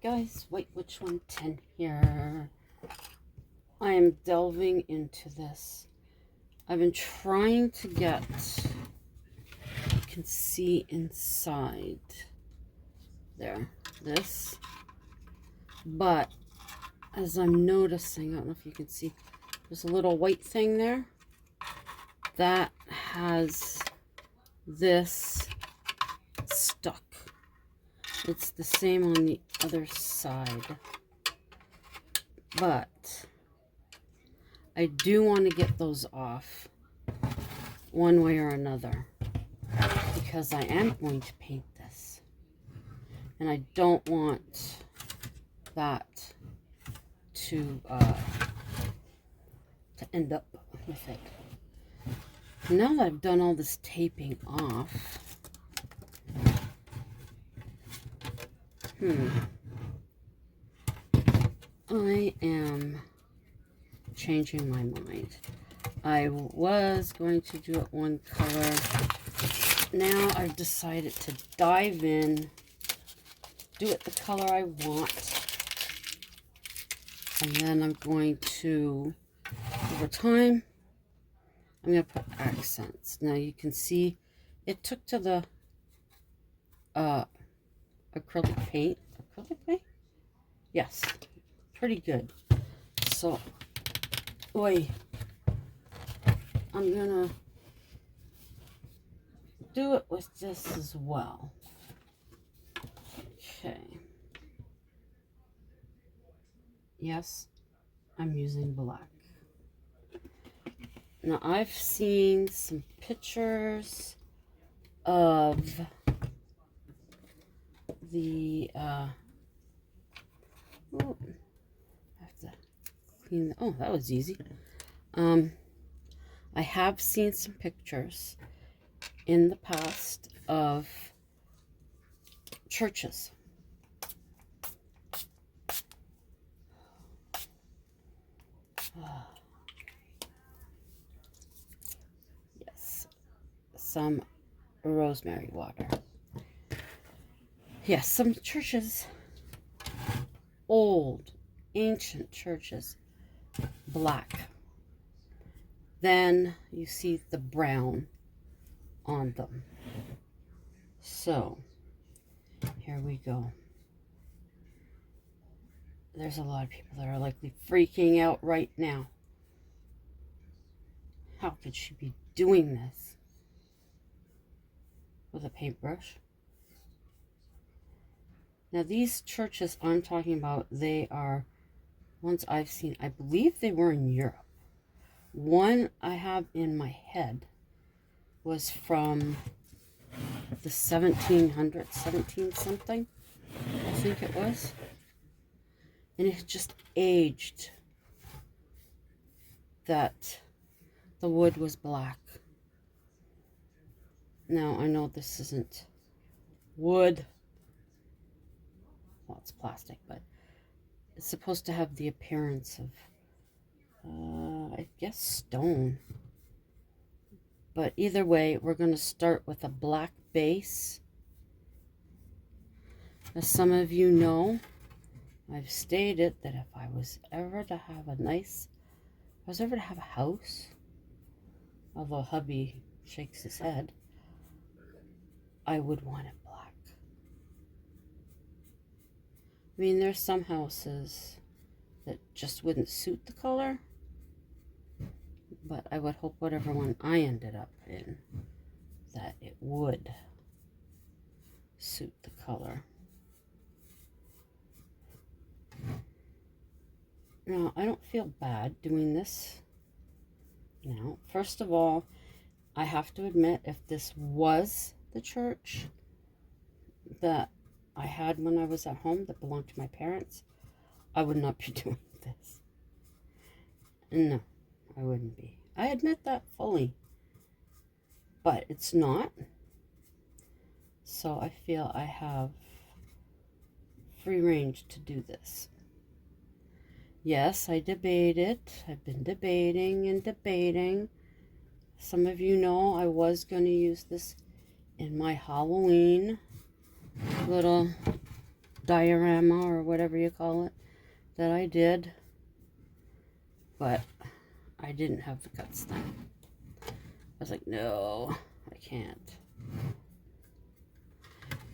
Hi guys, wait, which one? 10 here. I am delving into this. I've been trying to get, you can see inside there, this, but as I'm noticing, I don't know if you can see, there's a little white thing there that has this stuck. It's the same on the other side, but I do want to get those off one way or another because I am going to paint this, and I don't want that to end up with it. Now that I've done all this taping off, I am changing my mind. I was going to do it one color. Now I've decided to dive in, do it the color I want, and then I'm going to, over time, I'm going to put accents. Now you can see it took to the acrylic paint. Acrylic paint? Yes, pretty good. So, I'm gonna do it with this as well. Okay. Yes, I'm using black. Now I've seen some pictures of the I have to clean that was easy. I have seen some pictures in the past of churches. Yes, some rosemary water. Yes, some churches, old, ancient churches, black. Then you see the brown on them. So, here we go. There's a lot of people that are likely freaking out right now. How could she be doing this with a paintbrush? Now these churches I'm talking about, they are ones I've seen. I believe they were in Europe. One I have in my head was from the 1700s, 17 something, I think it was. And it just aged that the wood was black. Now I know this isn't wood. Well, it's plastic, but it's supposed to have the appearance of, I guess, stone. But either way, we're going to start with a black base. As some of you know, I've stated that if I was ever to have a house, although hubby shakes his head, I would want it black. I mean, there's some houses that just wouldn't suit the color, but I would hope whatever one I ended up in, that it would suit the color. Now, I don't feel bad doing this now. First of all, I have to admit, if this was the church that I had when I was at home that belonged to my parents, I would not be doing this. No, I wouldn't be. I admit that fully. But it's not. So I feel I have free range to do this. Yes, I debated. I've been debating and debating. Some of you know I was going to use this in my Halloween little diorama or whatever you call it that I did, but I didn't have the guts then. I was like, no, I can't.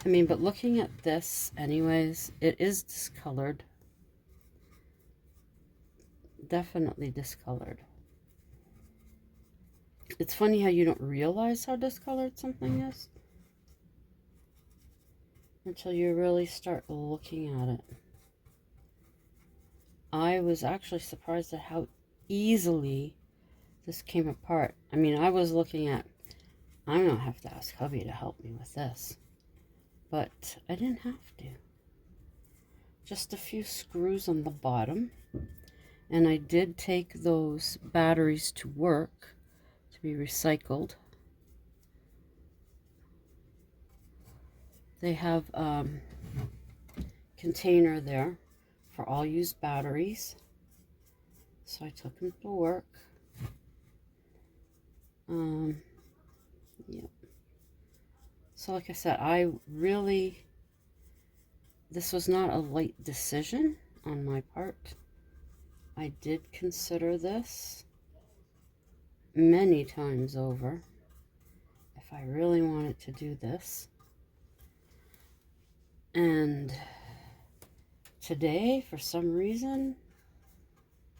I mean, but looking at this anyways, it is discolored. Definitely discolored. It's funny how you don't realize how discolored something is until you really start looking at it. I was actually surprised at how easily this came apart. I mean, I was looking at, I'm going to have to ask hubby to help me with this. But I didn't have to. Just a few screws on the bottom. And I did take those batteries to work to be recycled. They have a container there for all used batteries. So I took them to work. Yep. So like I said, this was not a light decision on my part. I did consider this many times over if I really wanted to do this. And today, for some reason,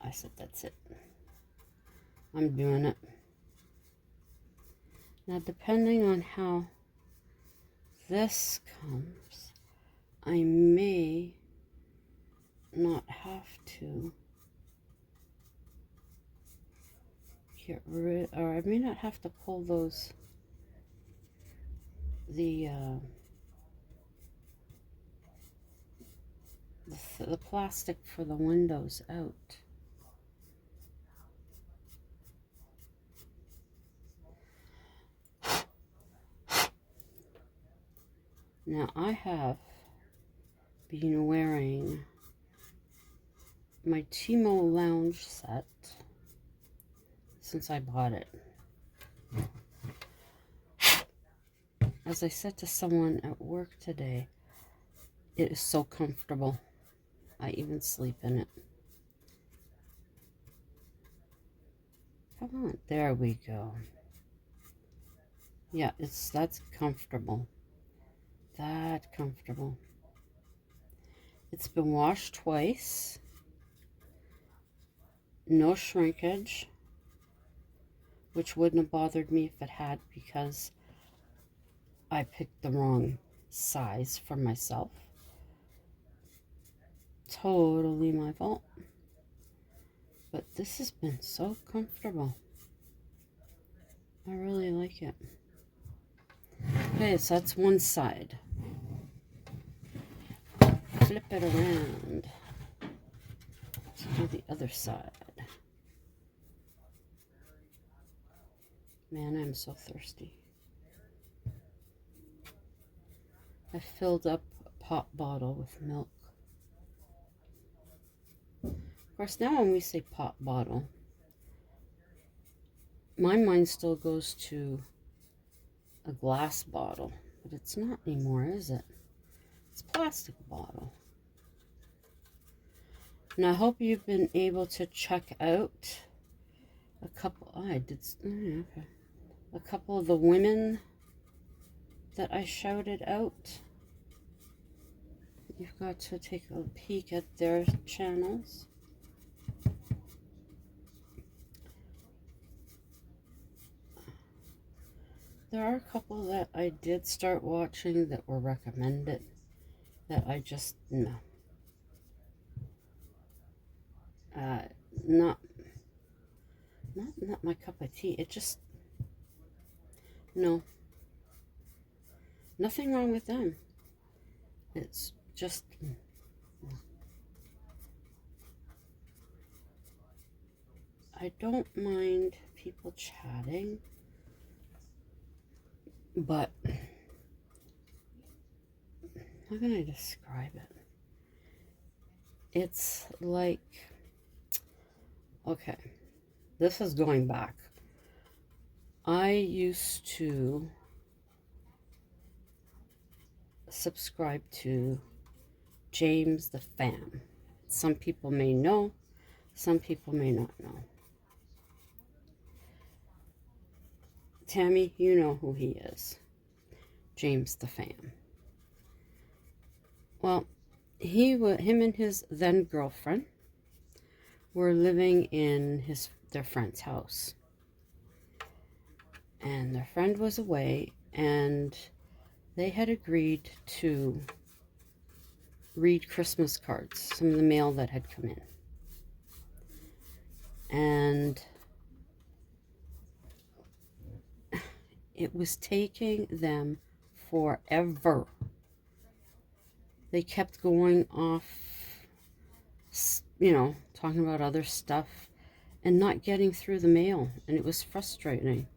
I said, that's it. I'm doing it. Now, depending on how this comes, I may not have to get rid, or I may not have to pull those, the plastic for the windows out. Now I have been wearing my Timo Lounge set since I bought it. As I said to someone at work today, it is so comfortable. I even sleep in it. Come on, there we go. Yeah, that's comfortable. That comfortable. It's been washed twice. No shrinkage, which wouldn't have bothered me if it had, because I picked the wrong size for myself. Totally my fault. But this has been so comfortable. I really like it. Okay, so that's one side. Flip it around to do the other side. Man, I'm so thirsty. I filled up a pop bottle with milk. Of course, now when we say pop bottle, my mind still goes to a glass bottle, but it's not anymore, is it? It's a plastic bottle. And I hope you've been able to check out a couple, okay. A couple of the women that I shouted out. You've got to take a peek at their channels. There are a couple that I did start watching that were recommended that I just, no. Not my cup of tea. It just, no. Nothing wrong with them. It's just, no. I don't mind people chatting, but how can I describe it? It's like, okay, this is going back. I used to subscribe to James the Fam. Some people may know, some people may not know. Tammy, you know who he is. James the Fam. Well, him and his then girlfriend were living in their friend's house. And their friend was away, and they had agreed to read Christmas cards, some of the mail that had come in. And it was taking them forever. They kept going off, talking about other stuff and not getting through the mail. And it was frustrating.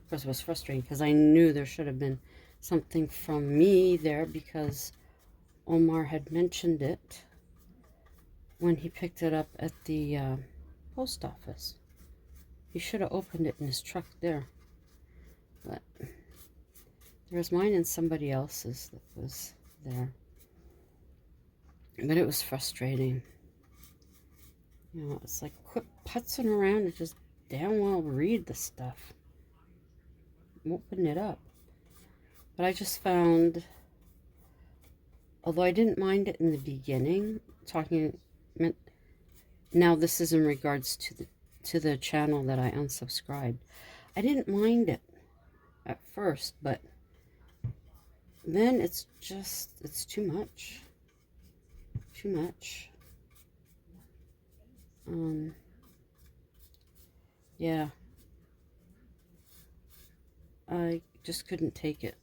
Of course, it was frustrating because I knew there should have been something from me there because Omar had mentioned it when he picked it up at the post office. He should have opened it in his truck there. But there was mine and somebody else's that was there. But it was frustrating. It's like, quit putzing around and just damn well read the stuff. Open it up. But I just found, although I didn't mind it in the beginning, now this is in regards to the channel that I unsubscribed. I didn't mind it at first, but then it's too much. Too much. Yeah. I just couldn't take it.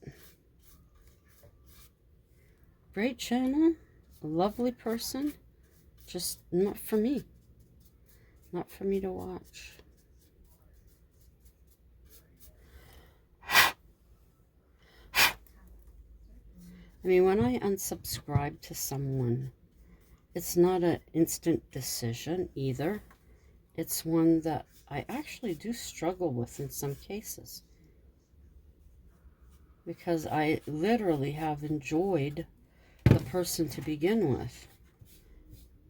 Great channel, a lovely person, just not for me. Not for me to watch. I mean, when I unsubscribe to someone, it's not an instant decision either. It's one that I actually do struggle with in some cases. Because I literally have enjoyed the person to begin with.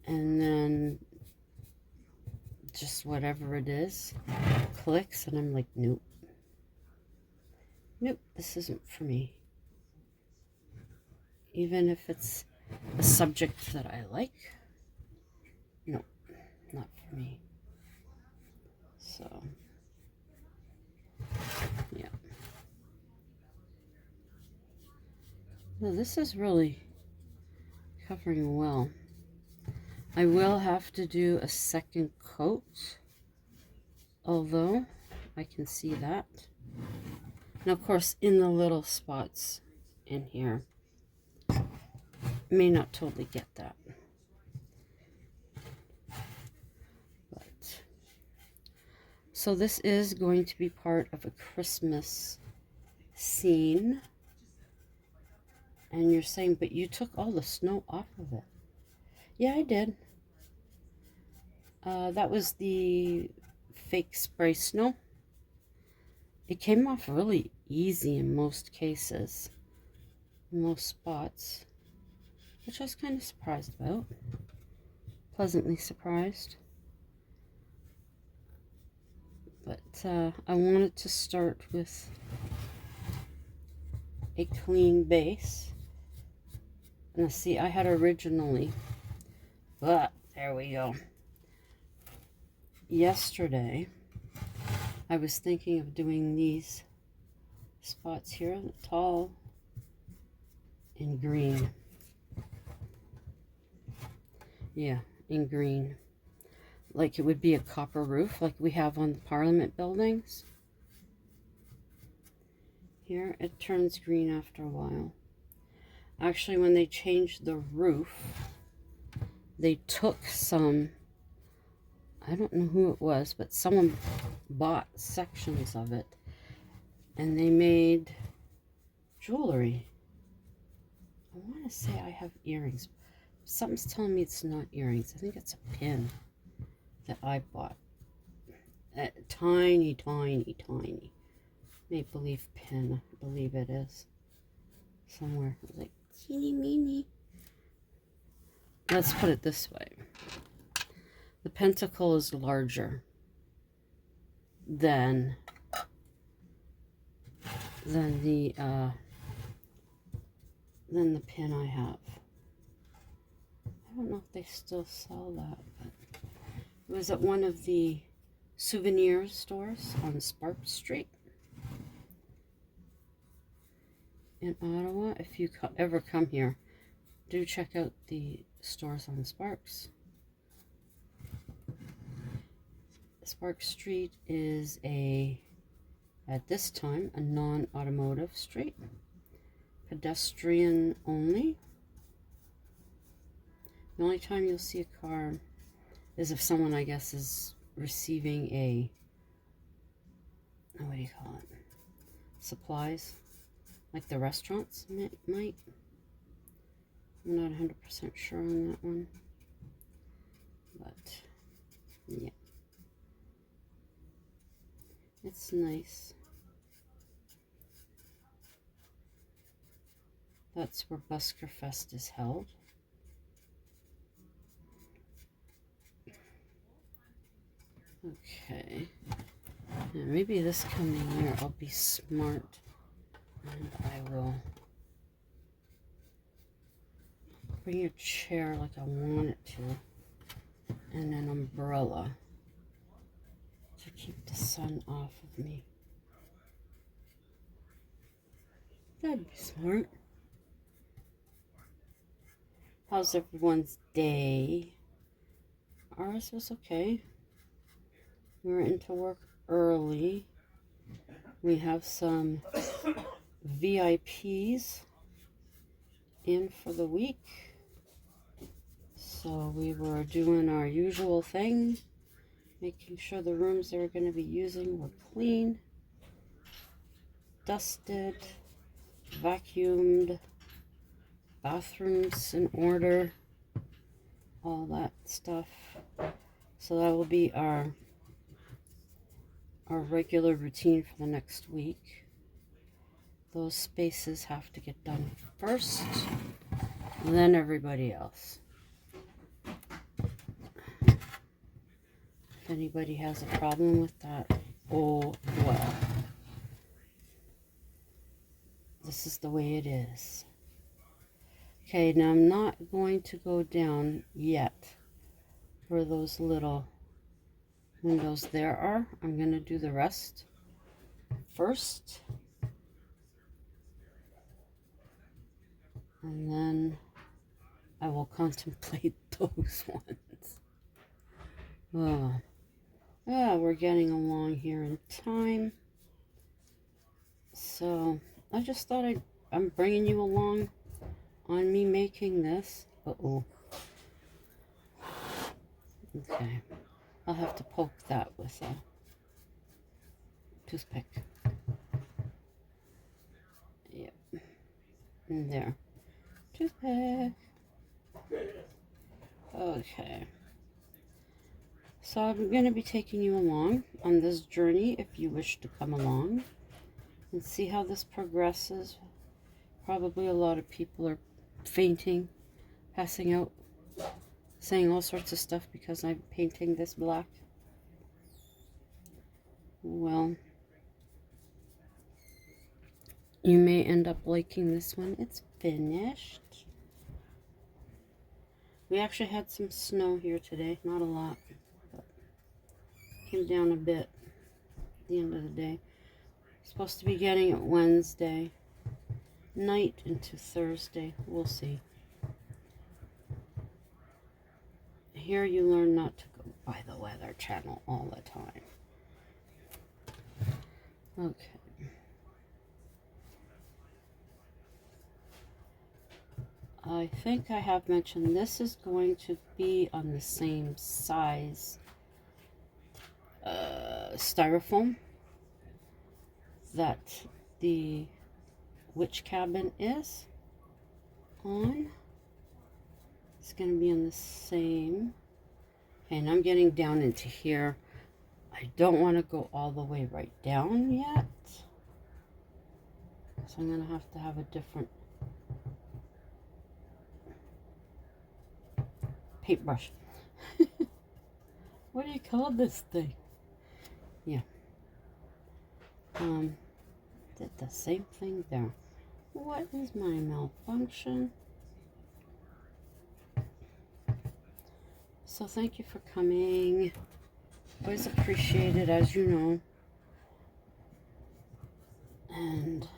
And then just whatever it is clicks and I'm like, nope. Nope, this isn't for me. Even if it's a subject that I like, no, not for me. So, yeah. Well, this is really covering well. I will have to do a second coat, although I can see that. And of course, in the little spots in here, may not totally get that. But so this is going to be part of a Christmas scene. And you're saying, but you took all the snow off of it. Yeah, I did. That was the fake spray snow. It came off really easy in most cases, in most spots, which I was kind of surprised about. Pleasantly surprised. But I wanted to start with a clean base. And see, I had originally, but there we go. Yesterday, I was thinking of doing these spots here, tall, in green. Yeah, in green. Like it would be a copper roof, like we have on the Parliament buildings. Here, it turns green after a while. Actually, when they changed the roof, they took some, I don't know who it was, but someone bought sections of it, and they made jewelry. I want to say I have earrings. Something's telling me it's not earrings. I think it's a pin that I bought. A tiny, tiny, tiny maple leaf pin, I believe it is. Somewhere, like Teeny meeny. Let's put it this way. The pentacle is larger than the pin I have. I don't know if they still sell that, but it was at one of the souvenir stores on Spark Street in Ottawa. If you ever come here, do check out the stores on Sparks. Spark Street is at this time, a non-automotive street. Pedestrian only. The only time you'll see a car is if someone, I guess, is receiving what do you call it? Supplies, like the restaurants might. I'm not 100% sure on that one. But, yeah. It's nice. That's where Busker Fest is held. Okay. Now maybe this coming year I'll be smart and I will bring a chair like I want it to and an umbrella to keep the sun off of me. That'd be smart. How's everyone's day? Ours was okay. We were into work early. We have some VIPs in for the week. So we were doing our usual thing, making sure the rooms they were going to be using were clean, dusted, vacuumed, bathrooms in order, all that stuff. So that will be our regular routine for the next week. Those spaces have to get done first, then everybody else. If anybody has a problem with that, oh well. This is the way it is. Okay, now I'm not going to go down yet where those little windows there are. I'm going to do the rest first. And then I will contemplate those ones. Oh. Yeah, we're getting along here in time. So I just thought I'm bringing you along on me making this. Uh-oh. Okay. I'll have to poke that with a toothpick. Yep. In there. Toothpick. Okay. So I'm going to be taking you along on this journey if you wish to come along and see how this progresses. Probably a lot of people are fainting, passing out, saying all sorts of stuff because I'm painting this black. Well, you may end up liking this one. It's finished. We actually had some snow here today, not a lot, but came down a bit at the end of the day. Supposed to be getting it Wednesday night into Thursday. We'll see. Here you learn not to go by the Weather Channel all the time. Okay. I think I have mentioned this is going to be on the same size styrofoam that the witch cabin is on. It's going to be on the same. Okay, and I'm getting down into here. I don't want to go all the way right down yet. So I'm going to have a different paintbrush. What do you call this thing? Yeah. Did the same thing there. What is my malfunction? So thank you for coming. Always appreciate it, as you know. And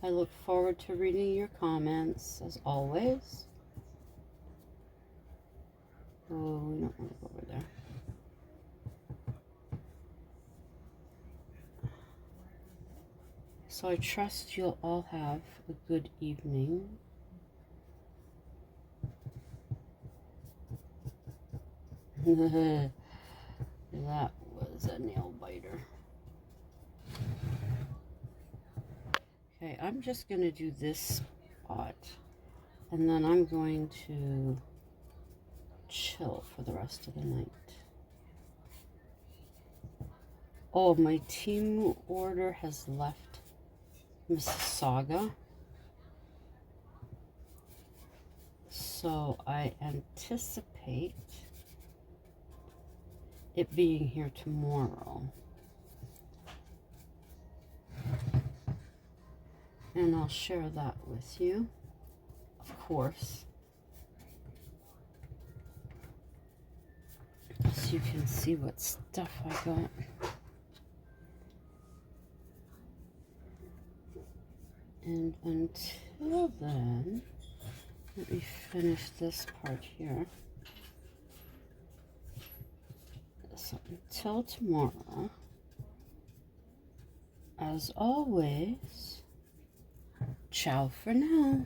I look forward to reading your comments, as always. Oh, we don't want to go over there. So I trust you'll all have a good evening. That was a nail biter. Okay, I'm just going to do this spot, and then I'm going to chill for the rest of the night. Oh, my team order has left Mississauga. So I anticipate it being here tomorrow. And I'll share that with you, of course, so you can see what stuff I got. And until then, let me finish this part here. So until tomorrow, as always, ciao for now.